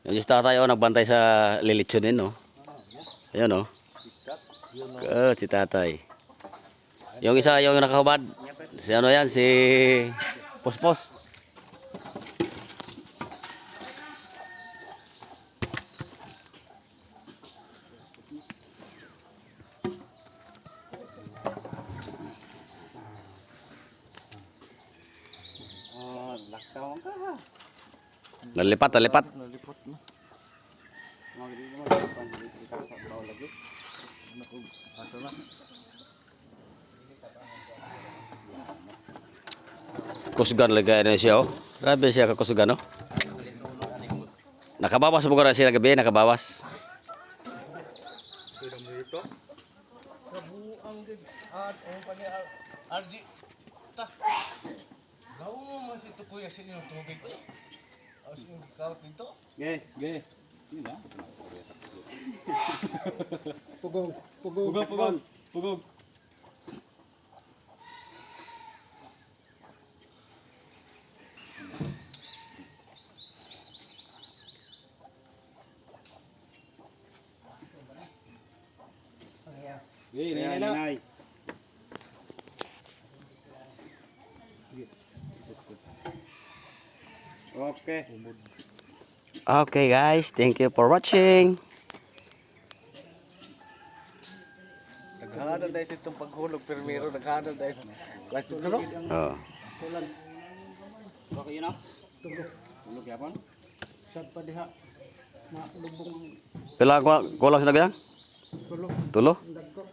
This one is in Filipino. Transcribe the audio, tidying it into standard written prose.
Yung tatay oh, nagbantay sa lilitsunin, no? Ayun, no? Si tatay. Yung isa, yung nakahubad. Si ano yan, si Pospos. Laktawan ka ha. Nalipat, nalipat. Nalipot mo. Magdi mo sa baw lagi. Naku, asa na. Kusgan lagay na siya, oh. Grabe siya ka kusgan, oh. Nakabawas mo ko na siya gabi, nakabawas. Pwede mo dito. Kabuang din. Ang pani RG. Ta. Gaw mo man si Tukuya sa inyong tubig ko. Awas yung kawat dito. Ge. Hindi na. Pugong. Nay. Okay. Okay, guys. Thank you for watching. Naghahanda dahil sa itong paghulog permero. Naghahanda dahil. Kasi ito no? Oh. Okay yun o? Tulog yapon? Sad pa diha. Makulubong. Pila kulang sa nagayang? Tulo? Dagko.